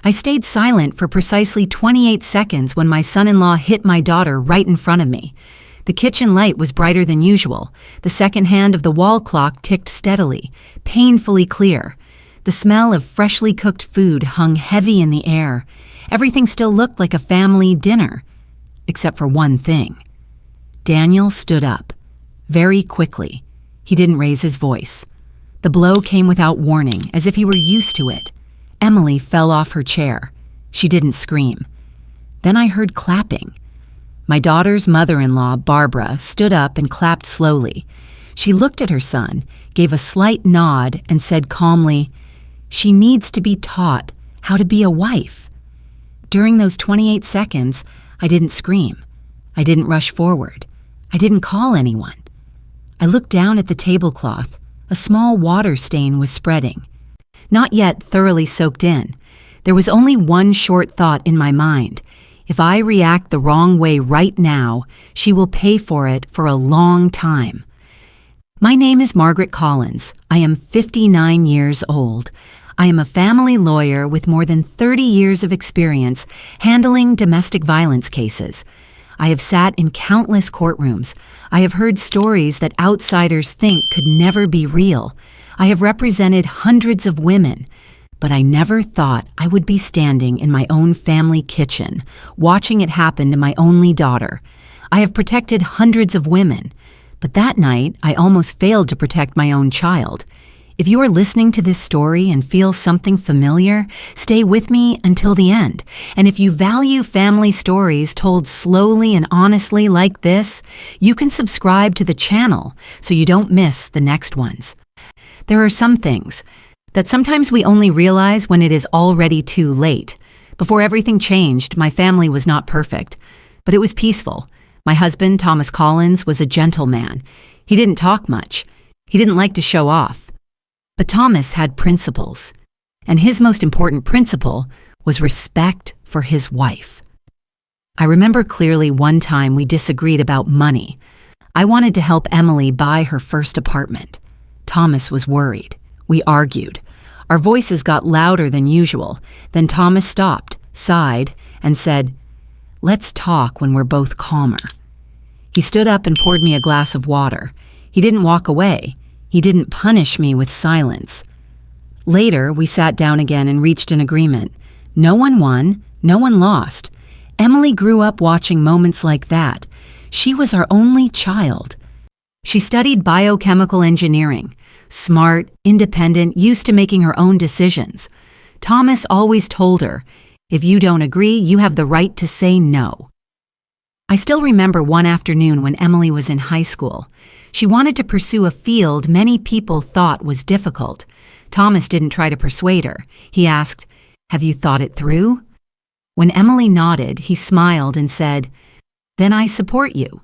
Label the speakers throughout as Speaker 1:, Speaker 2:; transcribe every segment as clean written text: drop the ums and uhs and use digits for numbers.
Speaker 1: I stayed silent for precisely 28 seconds when my son-in-law hit my daughter right in front of me. The kitchen light was brighter than usual. The second hand of the wall clock ticked steadily, painfully clear. The smell of freshly cooked food hung heavy in the air. Everything still looked like a family dinner, except for one thing. Daniel stood up, very quickly. He didn't raise his voice. The blow came without warning, as if he were used to it. Emily fell off her chair. She didn't scream. Then I heard clapping. My daughter's mother-in-law, Barbara, stood up and clapped slowly. She looked at her son, gave a slight nod, and said calmly, "She needs to be taught how to be a wife." During those 28 seconds, I didn't scream. I didn't rush forward. I didn't call anyone. I looked down at the tablecloth. A small water stain was spreading. Not yet thoroughly soaked in. There was only one short thought in my mind. If I react the wrong way right now, she will pay for it for a long time. My name is Margaret Collins. I am 59 years old. I am a family lawyer with more than 30 years of experience handling domestic violence cases. I have sat in countless courtrooms. I have heard stories that outsiders think could never be real. I have represented hundreds of women, but I never thought I would be standing in my own family kitchen, watching it happen to my only daughter. I have protected hundreds of women, but that night I almost failed to protect my own child. If you are listening to this story and feel something familiar, stay with me until the end. And if you value family stories told slowly and honestly like this, you can subscribe to the channel so you don't miss the next ones. There are some things that sometimes we only realize when it is already too late. Before everything changed, my family was not perfect, but it was peaceful. My husband, Thomas Collins, was a gentleman. He didn't talk much. He didn't like to show off. But Thomas had principles, and his most important principle was respect for his wife. I remember clearly one time we disagreed about money. I wanted to help Emily buy her first apartment. Thomas was worried. We argued. Our voices got louder than usual. Then Thomas stopped, sighed, and said, "Let's talk when we're both calmer." He stood up and poured me a glass of water. He didn't walk away. He didn't punish me with silence. Later, we sat down again and reached an agreement. No one won, no one lost. Emily grew up watching moments like that. She was our only child. She studied biochemical engineering. Smart, independent, used to making her own decisions. Thomas always told her, "If you don't agree, you have the right to say no." I still remember one afternoon when Emily was in high school. She wanted to pursue a field many people thought was difficult. Thomas didn't try to persuade her. He asked, "Have you thought it through?" When Emily nodded, he smiled and said, "Then I support you."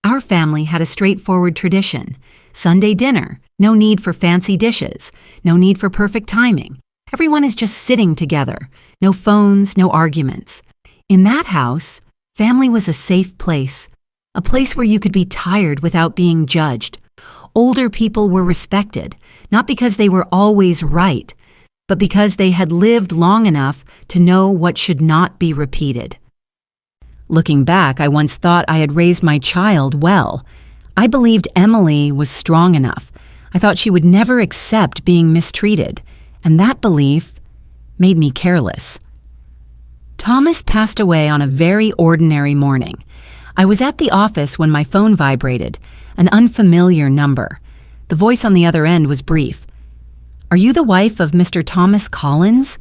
Speaker 1: Our family had a straightforward tradition. Sunday dinner, no need for fancy dishes, no need for perfect timing. Everyone is just sitting together. No phones, no arguments. In that house, family was a safe place. A place where you could be tired without being judged. Older people were respected, not because they were always right, but because they had lived long enough to know what should not be repeated. Looking back, I once thought I had raised my child well. I believed Emily was strong enough. I thought she would never accept being mistreated, and that belief made me careless. Thomas passed away on a very ordinary morning. I was at the office when my phone vibrated, an unfamiliar number. The voice on the other end was brief. "Are you the wife of Mr. Thomas Collins?"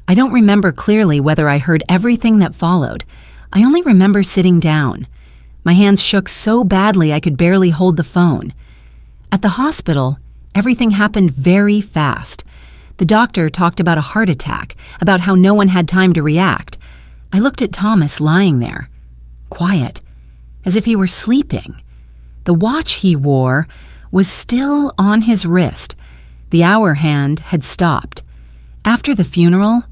Speaker 1: I don't remember clearly whether I heard everything that followed. I only remember sitting down. My hands shook so badly I could barely hold the phone. At the hospital, everything happened very fast. The doctor talked about a heart attack, about how no one had time to react. I looked at Thomas lying there, quiet, as if he were sleeping. The watch he wore was still on his wrist. The hour hand had stopped. After the funeral,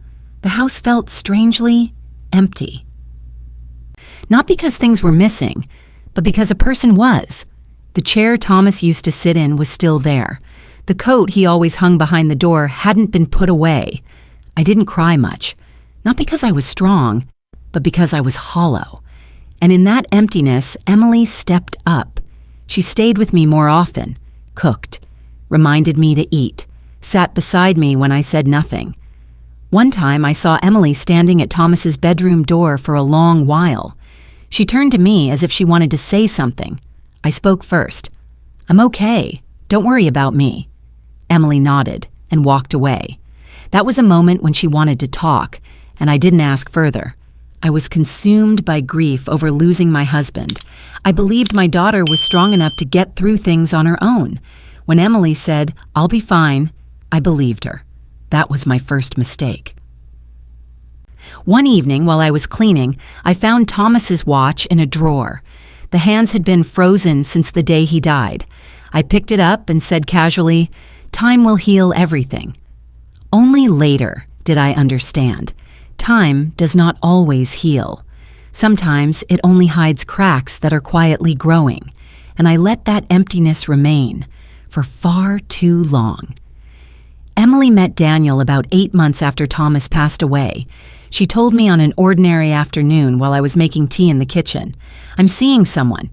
Speaker 1: the house felt strangely empty. Not because things were missing, but because a person was. The chair Thomas used to sit in was still there. The coat he always hung behind the door hadn't been put away. I didn't cry much, not because I was strong, but because I was hollow. And in that emptiness, Emily stepped up. She stayed with me more often, cooked, reminded me to eat, sat beside me when I said nothing. One time I saw Emily standing at Thomas's bedroom door for a long while. She turned to me as if she wanted to say something. I spoke first. "I'm okay. Don't worry about me." Emily nodded and walked away. That was a moment when she wanted to talk, and I didn't ask further. I was consumed by grief over losing my husband. I believed my daughter was strong enough to get through things on her own. When Emily said, "I'll be fine," I believed her. That was my first mistake. One evening while I was cleaning, I found Thomas's watch in a drawer. The hands had been frozen since the day he died. I picked it up and said casually, "Time will heal everything." Only later did I understand. Time does not always heal. Sometimes it only hides cracks that are quietly growing, and I let that emptiness remain for far too long. Emily met Daniel about 8 months after Thomas passed away. She told me on an ordinary afternoon while I was making tea in the kitchen, "I'm seeing someone."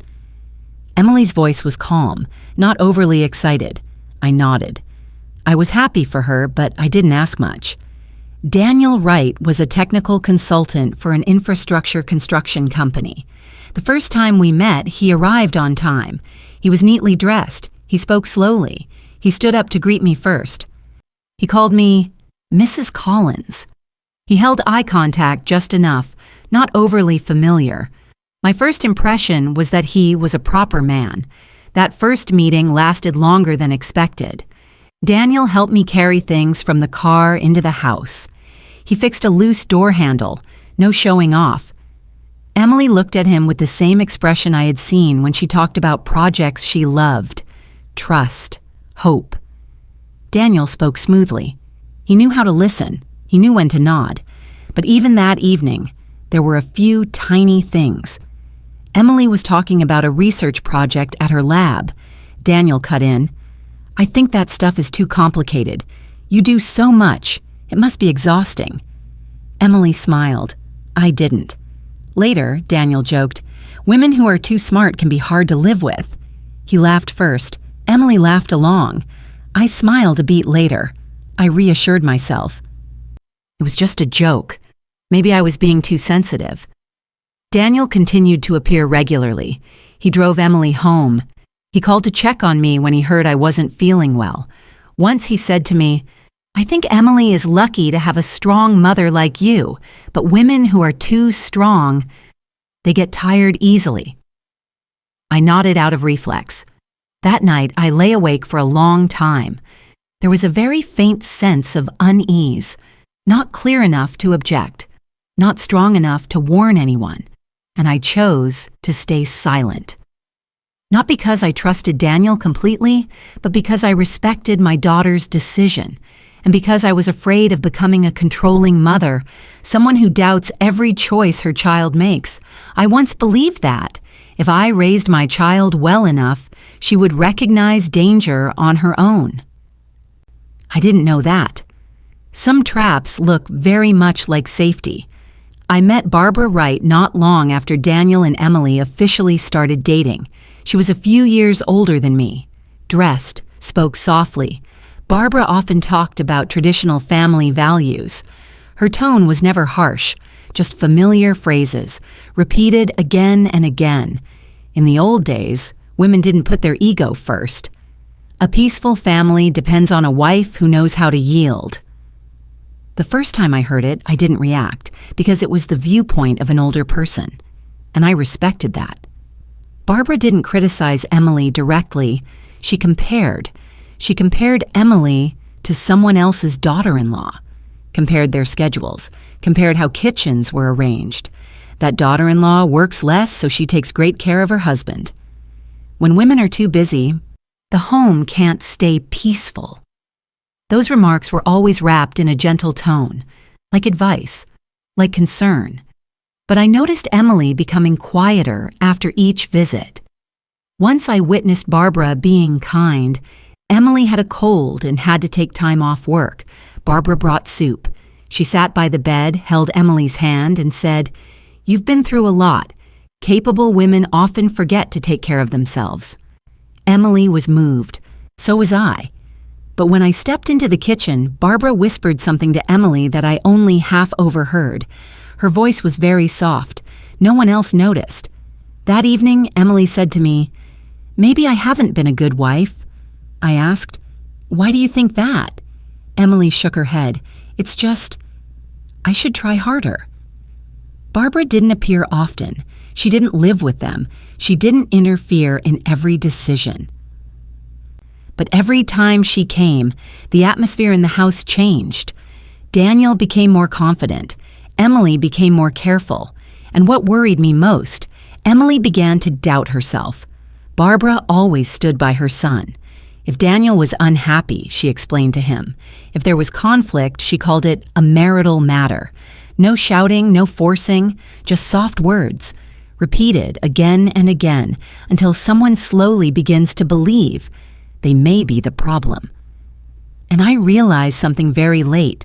Speaker 1: Emily's voice was calm, not overly excited. I nodded. I was happy for her, but I didn't ask much. Daniel Wright was a technical consultant for an infrastructure construction company. The first time we met, he arrived on time. He was neatly dressed. He spoke slowly. He stood up to greet me first. He called me Mrs. Collins. He held eye contact just enough, not overly familiar. My first impression was that he was a proper man. That first meeting lasted longer than expected. Daniel helped me carry things from the car into the house. He fixed a loose door handle, no showing off. Emily looked at him with the same expression I had seen when she talked about projects she loved: trust, hope. Daniel spoke smoothly. He knew how to listen. He knew when to nod. But even that evening, there were a few tiny things. Emily was talking about a research project at her lab. Daniel cut in. "I think that stuff is too complicated. You do so much. It must be exhausting." Emily smiled. I didn't. Later, Daniel joked, "Women who are too smart can be hard to live with." He laughed first. Emily laughed along. I smiled a beat later. I reassured myself. It was just a joke. Maybe I was being too sensitive. Daniel continued to appear regularly. He drove Emily home. He called to check on me when he heard I wasn't feeling well. Once he said to me, "I think Emily is lucky to have a strong mother like you, but women who are too strong, they get tired easily." I nodded out of reflex. That night, I lay awake for a long time. There was a very faint sense of unease, not clear enough to object, not strong enough to warn anyone, and I chose to stay silent. Not because I trusted Daniel completely, but because I respected my daughter's decision, and because I was afraid of becoming a controlling mother, someone who doubts every choice her child makes. I once believed that if I raised my child well enough, she would recognize danger on her own. I didn't know that. Some traps look very much like safety. I met Barbara Wright not long after Daniel and Emily officially started dating. She was a few years older than me, dressed, spoke softly. Barbara often talked about traditional family values. Her tone was never harsh, just familiar phrases, repeated again and again. In the old days, women didn't put their ego first. A peaceful family depends on a wife who knows how to yield. The first time I heard it, I didn't react, because it was the viewpoint of an older person, and I respected that. Barbara didn't criticize Emily directly. She compared. She compared Emily to someone else's daughter-in-law, compared their schedules, compared how kitchens were arranged. That daughter-in-law works less, so she takes great care of her husband. When women are too busy, the home can't stay peaceful. Those remarks were always wrapped in a gentle tone, like advice, like concern. But I noticed Emily becoming quieter after each visit. Once I witnessed Barbara being kind. Emily had a cold and had to take time off work. Barbara brought soup. She sat by the bed, held Emily's hand, and said, "You've been through a lot. Capable women often forget to take care of themselves." Emily was moved. So was I. But when I stepped into the kitchen, Barbara whispered something to Emily that I only half overheard. Her voice was very soft. No one else noticed. That evening, Emily said to me, "Maybe I haven't been a good wife." I asked, "Why do you think that?" Emily shook her head. "It's just, I should try harder." Barbara didn't appear often. She didn't live with them. She didn't interfere in every decision. But every time she came, the atmosphere in the house changed. Daniel became more confident. Emily became more careful. And what worried me most, Emily began to doubt herself. Barbara always stood by her son. If Daniel was unhappy, she explained to him. If there was conflict, she called it a marital matter. No shouting, no forcing, just soft words, repeated again and again until someone slowly begins to believe they may be the problem. And I realized something very late.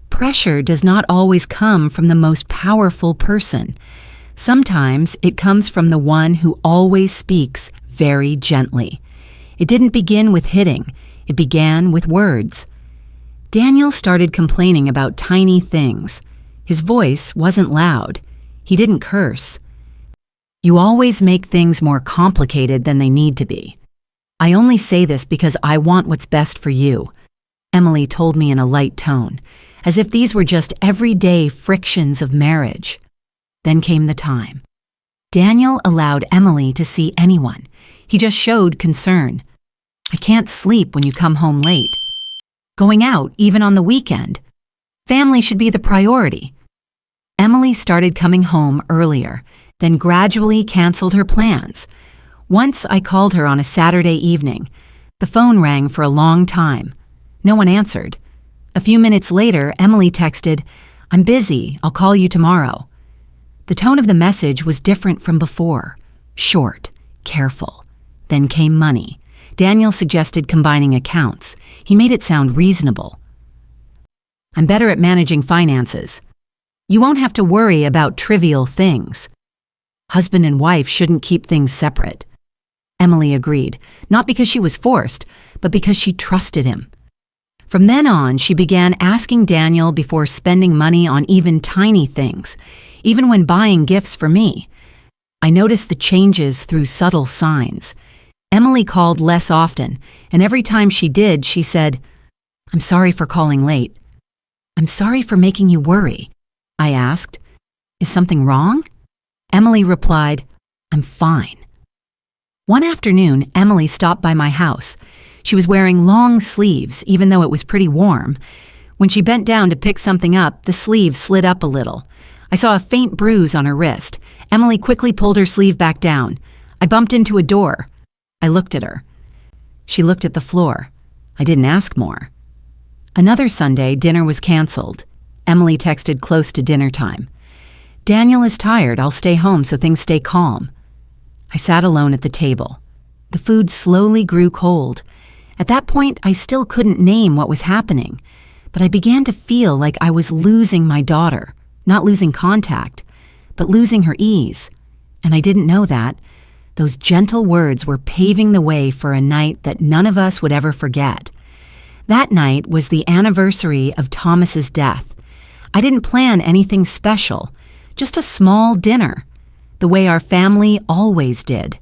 Speaker 1: Pressure does not always come from the most powerful person. Sometimes it comes from the one who always speaks very gently. It didn't begin with hitting. It began with words. Daniel started complaining about tiny things. His voice wasn't loud. He didn't curse. "You always make things more complicated than they need to be. I only say this because I want what's best for you," Emily told me in a light tone, as if these were just everyday frictions of marriage. Then came the time. Daniel allowed Emily to see anyone. He just showed concern. "I can't sleep when you come home late. Going out, even on the weekend. Family should be the priority." Emily started coming home earlier, then gradually canceled her plans. Once I called her on a Saturday evening. The phone rang for a long time. No one answered. A few minutes later, Emily texted, "I'm busy, I'll call you tomorrow." The tone of the message was different from before. Short, careful. Then came money. Daniel suggested combining accounts. He made it sound reasonable. "I'm better at managing finances. You won't have to worry about trivial things. Husband and wife shouldn't keep things separate." Emily agreed, not because she was forced, but because she trusted him. From then on, she began asking Daniel before spending money on even tiny things, even when buying gifts for me. I noticed the changes through subtle signs. Emily called less often, and every time she did, she said, "I'm sorry for calling late." "I'm sorry for making you worry." I asked, "Is something wrong?" Emily replied, "I'm fine." One afternoon, Emily stopped by my house. She was wearing long sleeves, even though it was pretty warm. When she bent down to pick something up, the sleeve slid up a little. I saw a faint bruise on her wrist. Emily quickly pulled her sleeve back down. I bumped into a door. I looked at her. She looked at the floor. I didn't ask more. Another Sunday, dinner was canceled. Emily texted close to dinner time. "Daniel is tired. I'll stay home so things stay calm." I sat alone at the table. The food slowly grew cold. At that point, I still couldn't name what was happening, but I began to feel like I was losing my daughter, not losing contact, but losing her ease. And I didn't know that. Those gentle words were paving the way for a night that none of us would ever forget. That night was the anniversary of Thomas's death. I didn't plan anything special, just a small dinner, the way our family always did.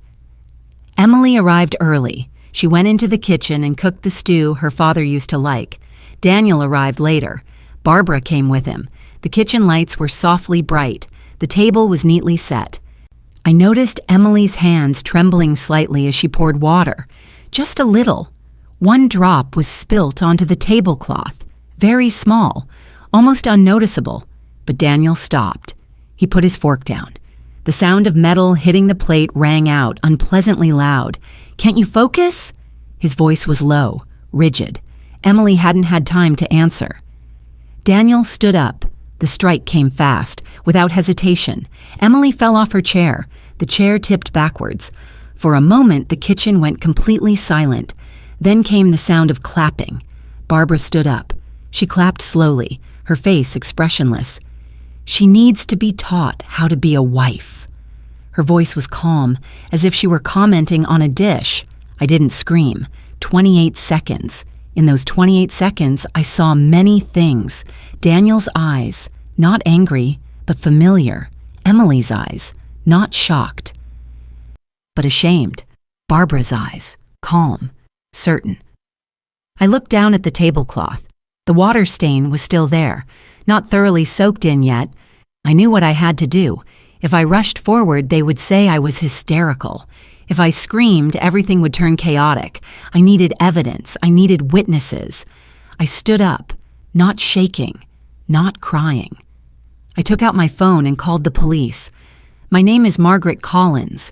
Speaker 1: Emily arrived early. She went into the kitchen and cooked the stew her father used to like. Daniel arrived later. Barbara came with him. The kitchen lights were softly bright. The table was neatly set. I noticed Emily's hands trembling slightly as she poured water. Just a little. One drop was spilt onto the tablecloth. Very small, almost unnoticeable. But Daniel stopped. He put his fork down. The sound of metal hitting the plate rang out, unpleasantly loud. "Can't you focus?" His voice was low, rigid. Emily hadn't had time to answer. Daniel stood up. The strike came fast, without hesitation. Emily fell off her chair. The chair tipped backwards. For a moment, the kitchen went completely silent. Then came the sound of clapping. Barbara stood up. She clapped slowly. her face expressionless. "She needs to be taught how to be a wife." Her voice was calm, as if she were commenting on a dish. I didn't scream. 28 seconds. In those 28 seconds, I saw many things. Daniel's eyes, not angry, but familiar. Emily's eyes, not shocked, but ashamed. Barbara's eyes, calm, certain. I looked down at the tablecloth. The water stain was still there, not thoroughly soaked in yet. I knew what I had to do. If I rushed forward, they would say I was hysterical. If I screamed, everything would turn chaotic. I needed evidence. I needed witnesses. I stood up, not shaking, not crying. I took out my phone and called the police. "My name is Margaret Collins.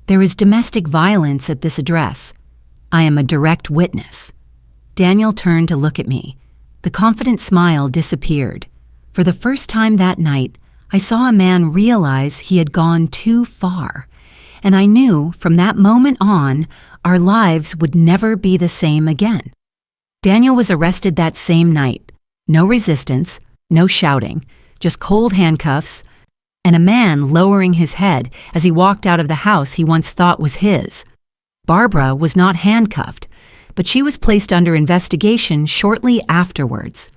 Speaker 1: There is domestic violence at this address. I am a direct witness." Daniel turned to look at me. The confident smile disappeared. For the first time that night, I saw a man realize he had gone too far. And I knew from that moment on, our lives would never be the same again. Daniel was arrested that same night. No resistance, no shouting, just cold handcuffs, and a man lowering his head as he walked out of the house he once thought was his. Barbara was not handcuffed, but she was placed under investigation shortly afterwards.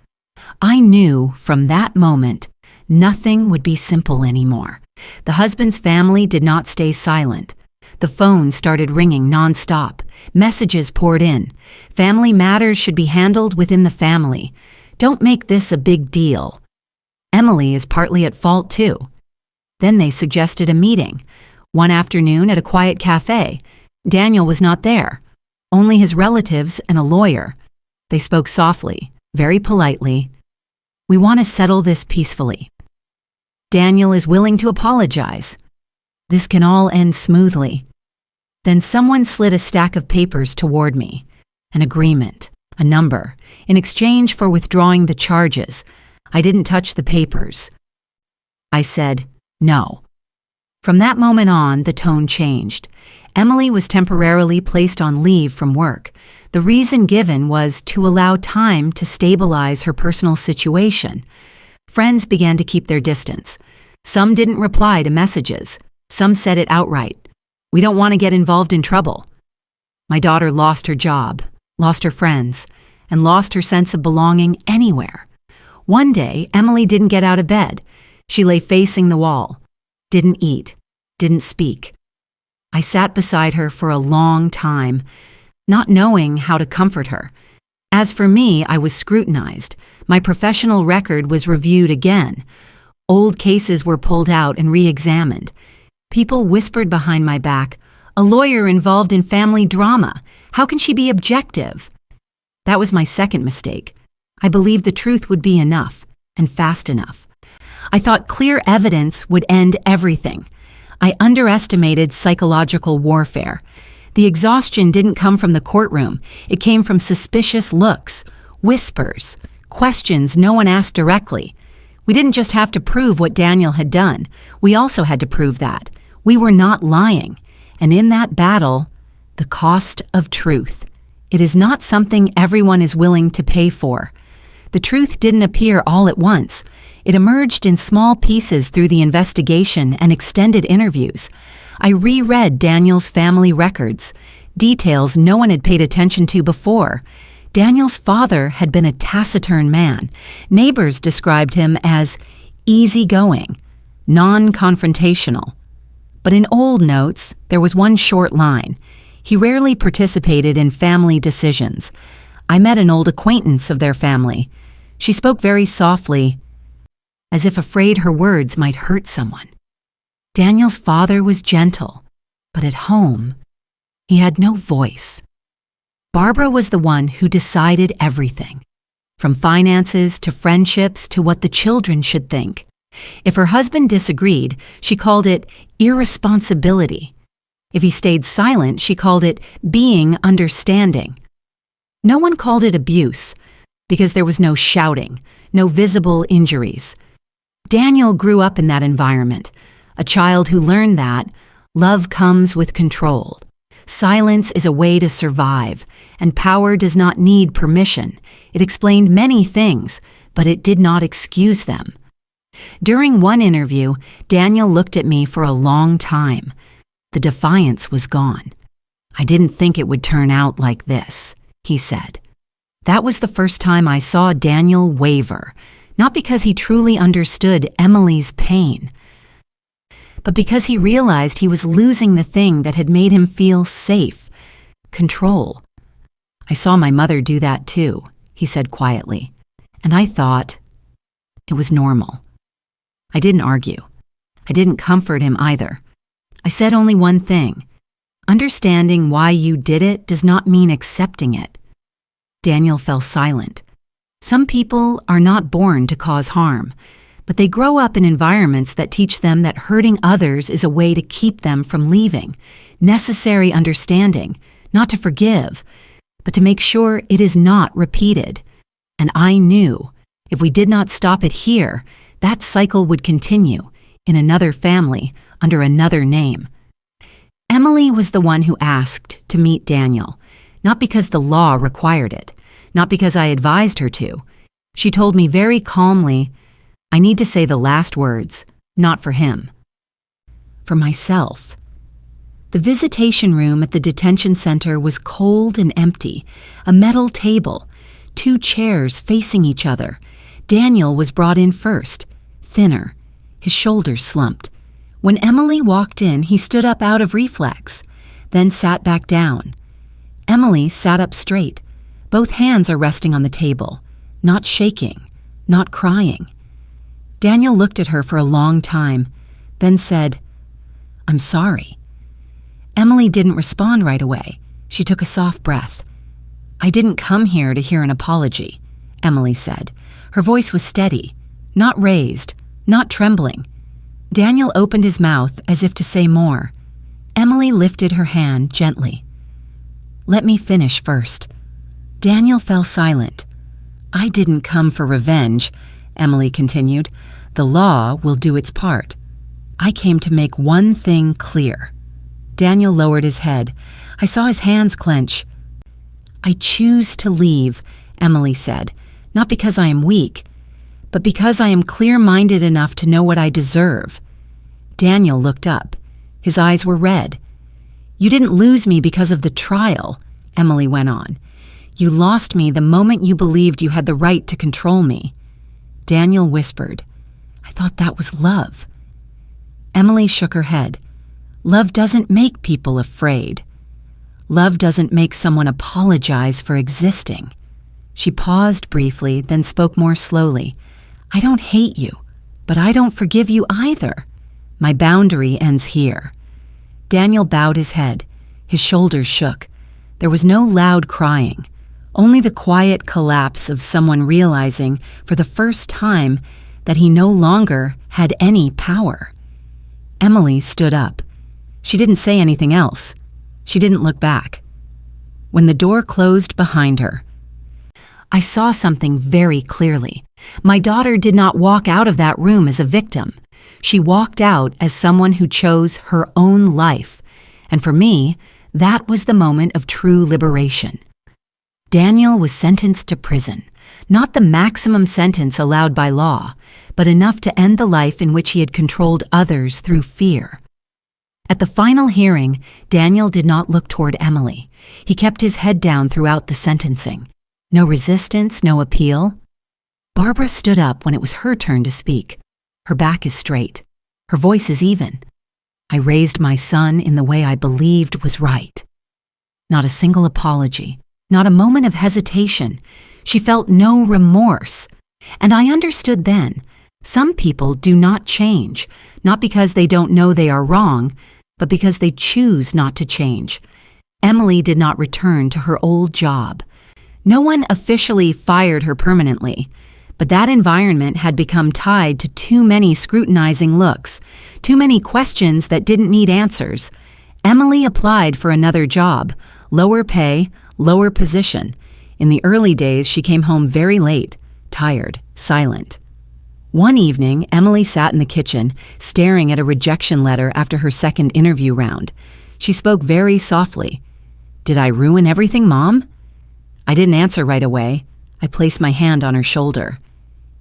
Speaker 1: I knew from that moment nothing would be simple anymore. The husband's family did not stay silent. The phone started ringing nonstop. Messages poured in. Family matters should be handled within the family. Don't make this a big deal. Emily is partly at fault too. Then they suggested a meeting. One afternoon at a quiet cafe. Daniel was not there. Only his relatives and a lawyer. They spoke softly, very politely. "We want to settle this peacefully. Daniel is willing to apologize. This can all end smoothly." Then someone slid a stack of papers toward me. An agreement, a number, in exchange for withdrawing the charges. I didn't touch the papers. I said, "No." From that moment on, the tone changed. Emily was temporarily placed on leave from work. The reason given was to allow time to stabilize her personal situation. Friends began to keep their distance. Some didn't reply to messages. Some said it outright. "We don't want to get involved in trouble." My daughter lost her job, lost her friends, and lost her sense of belonging anywhere. One day, Emily didn't get out of bed. She lay facing the wall, didn't eat, didn't speak. I sat beside her for a long time, not knowing how to comfort her. As for me, I was scrutinized. My professional record was reviewed again. Old cases were pulled out and re-examined. People whispered behind my back, "A lawyer involved in family drama. How can she be objective?" That was my second mistake. I believed the truth would be enough, and fast enough. I thought clear evidence would end everything. I underestimated psychological warfare. The exhaustion didn't come from the courtroom. It came from suspicious looks, whispers, questions no one asked directly. We didn't just have to prove what Daniel had done. We also had to prove that we were not lying. And in that battle, the cost of truth. It is not something everyone is willing to pay for. The truth didn't appear all at once. It emerged in small pieces through the investigation and extended interviews. I reread Daniel's family records, details no one had paid attention to before. Daniel's father had been a taciturn man. Neighbors described him as easygoing, non-confrontational. But in old notes, there was one short line. He rarely participated in family decisions. I met an old acquaintance of their family. She spoke very softly, as if afraid her words might hurt someone. Daniel's father was gentle, but at home, he had no voice. Barbara was the one who decided everything, from finances to friendships to what the children should think. If her husband disagreed, she called it irresponsibility. If he stayed silent, she called it being understanding. No one called it abuse, because there was no shouting, no visible injuries. Daniel grew up in that environment, a child who learned that love comes with control. Silence is a way to survive, and power does not need permission. It explained many things, but it did not excuse them. During one interview, Daniel looked at me for a long time. The defiance was gone. "I didn't think it would turn out like this," he said. That was the first time I saw Daniel waver, not because he truly understood Emily's pain, but because he realized he was losing the thing that had made him feel safe, control. "I saw my mother do that too," he said quietly, and I thought it was normal. I didn't argue. I didn't comfort him either. I said only one thing: understanding why you did it does not mean accepting it. Daniel fell silent. Some people are not born to cause harm, but they grow up in environments that teach them that hurting others is a way to keep them from leaving. Necessary understanding, not to forgive, but to make sure it is not repeated. And I knew if we did not stop it here, that cycle would continue in another family under another name. Emily was the one who asked to meet Daniel, not because the law required it, not because I advised her to. She told me very calmly, "I need to say the last words, not for him, for myself." The visitation room at the detention center was cold and empty, a metal table, 2 chairs facing each other. Daniel was brought in first, thinner, his shoulders slumped. When Emily walked in, he stood up out of reflex, then sat back down. Emily sat up straight. Both hands are resting on the table, not shaking, not crying. Daniel looked at her for a long time, then said, "I'm sorry." Emily didn't respond right away. She took a soft breath. "I didn't come here to hear an apology," Emily said. Her voice was steady, not raised, not trembling. Daniel opened his mouth as if to say more. Emily lifted her hand gently. "Let me finish first." Daniel fell silent. "I didn't come for revenge," Emily continued. "The law will do its part. I came to make one thing clear." Daniel lowered his head. I saw his hands clench. "I choose to leave," Emily said, "not because I am weak, but because I am clear-minded enough to know what I deserve." Daniel looked up. His eyes were red. "You didn't lose me because of the trial," Emily went on. "You lost me the moment you believed you had the right to control me." Daniel whispered, "I thought that was love." Emily shook her head. "Love doesn't make people afraid. Love doesn't make someone apologize for existing." She paused briefly, then spoke more slowly. "I don't hate you, but I don't forgive you either. My boundary ends here." Daniel bowed his head. His shoulders shook. There was no loud crying, only the quiet collapse of someone realizing for the first time that he no longer had any power. Emily stood up. She didn't say anything else. She didn't look back. When the door closed behind her, I saw something very clearly. My daughter did not walk out of that room as a victim. She walked out as someone who chose her own life. And for me, that was the moment of true liberation. Daniel was sentenced to prison, not the maximum sentence allowed by law, but enough to end the life in which he had controlled others through fear. At the final hearing, Daniel did not look toward Emily. He kept his head down throughout the sentencing. No resistance, no appeal. Barbara stood up when it was her turn to speak. Her back is straight. Her voice is even. "I raised my son in the way I believed was right." Not a single apology, not a moment of hesitation. She felt no remorse. And I understood then, some people do not change, not because they don't know they are wrong, but because they choose not to change. Emily did not return to her old job. No one officially fired her permanently, but that environment had become tied to too many scrutinizing looks, too many questions that didn't need answers. Emily applied for another job, lower pay, lower position. In the early days, she came home very late, tired, silent. One evening, Emily sat in the kitchen, staring at a rejection letter after her second interview round. She spoke very softly. "Did I ruin everything, Mom?" I didn't answer right away. I placed my hand on her shoulder.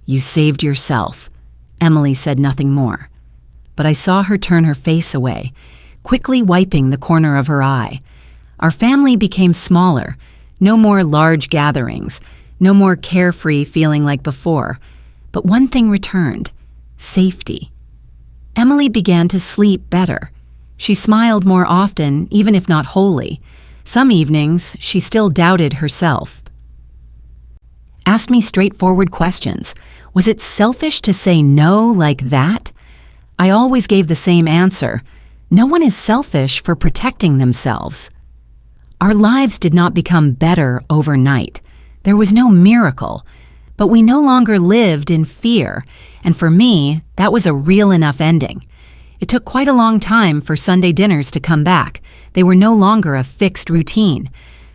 Speaker 1: "You saved yourself." Emily said nothing more. But I saw her turn her face away, quickly wiping the corner of her eye. Our family became smaller. No more large gatherings. No more carefree feeling like before. But one thing returned: safety. Emily began to sleep better. She smiled more often, even if not wholly. Some evenings, she still doubted herself. Asked me straightforward questions. Was it selfish to say no like that? I always gave the same answer. No one is selfish for protecting themselves. Our lives did not become better overnight. There was no miracle. But we no longer lived in fear, and for me, that was a real enough ending. It took quite a long time for Sunday dinners to come back. They were no longer a fixed routine.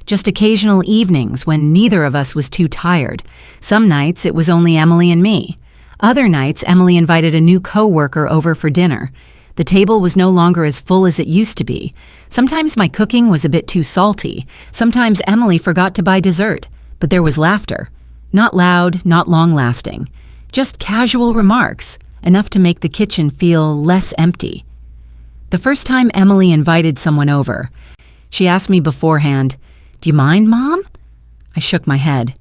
Speaker 1: Just occasional evenings when neither of us was too tired. Some nights it was only Emily and me. Other nights Emily invited a new co-worker over for dinner. The table was no longer as full as it used to be. Sometimes my cooking was a bit too salty. Sometimes Emily forgot to buy dessert. But there was laughter. Not loud, not long-lasting. Just casual remarks, enough to make the kitchen feel less empty. The first time Emily invited someone over, she asked me beforehand, "Do you mind, Mom?" I shook my head.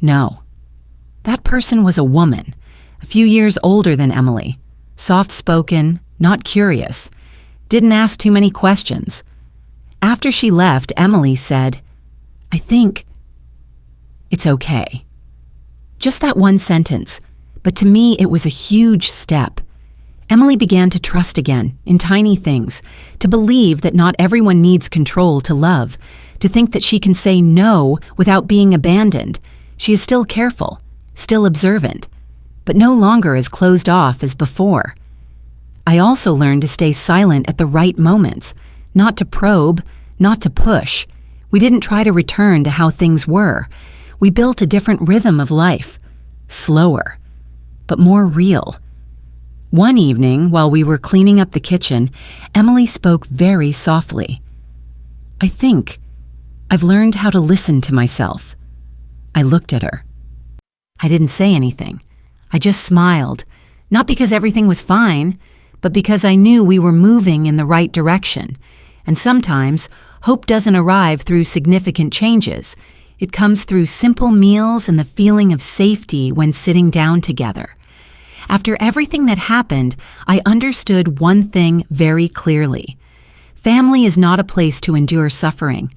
Speaker 1: No. That person was a woman, a few years older than Emily, soft-spoken, not curious, didn't ask too many questions. After she left, Emily said, "I think it's okay." Just that one sentence, but to me it was a huge step. Emily began to trust again, in tiny things, to believe that not everyone needs control to love, to think that she can say no without being abandoned. She is still careful, still observant, but no longer as closed off as before. I also learned to stay silent at the right moments, not to probe, not to push. We didn't try to return to how things were. We built a different rhythm of life, slower, but more real. One evening, while we were cleaning up the kitchen, Emily spoke very softly. "I think I've learned how to listen to myself." I looked at her. I didn't say anything. I just smiled, not because everything was fine, but because I knew we were moving in the right direction. And sometimes, hope doesn't arrive through significant changes. It comes through simple meals and the feeling of safety when sitting down together. After everything that happened, I understood one thing very clearly. Family is not a place to endure suffering.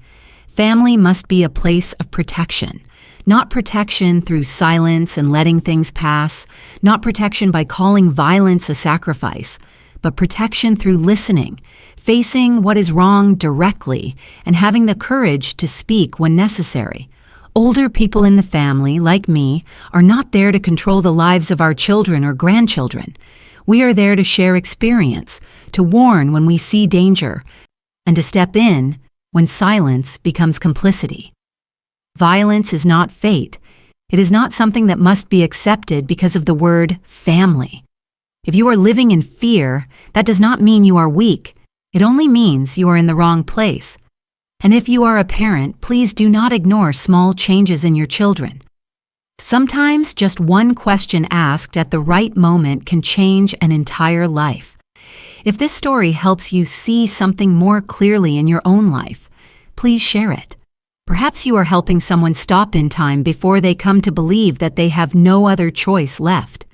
Speaker 1: Family must be a place of protection. Not protection through silence and letting things pass, not protection by calling violence a sacrifice, but protection through listening, facing what is wrong directly, and having the courage to speak when necessary. Older people in the family, like me, are not there to control the lives of our children or grandchildren. We are there to share experience, to warn when we see danger, and to step in when silence becomes complicity. Violence is not fate. It is not something that must be accepted because of the word family. If you are living in fear, that does not mean you are weak. It only means you are in the wrong place. And if you are a parent, please do not ignore small changes in your children. Sometimes just one question asked at the right moment can change an entire life. If this story helps you see something more clearly in your own life, please share it. Perhaps you are helping someone stop in time before they come to believe that they have no other choice left.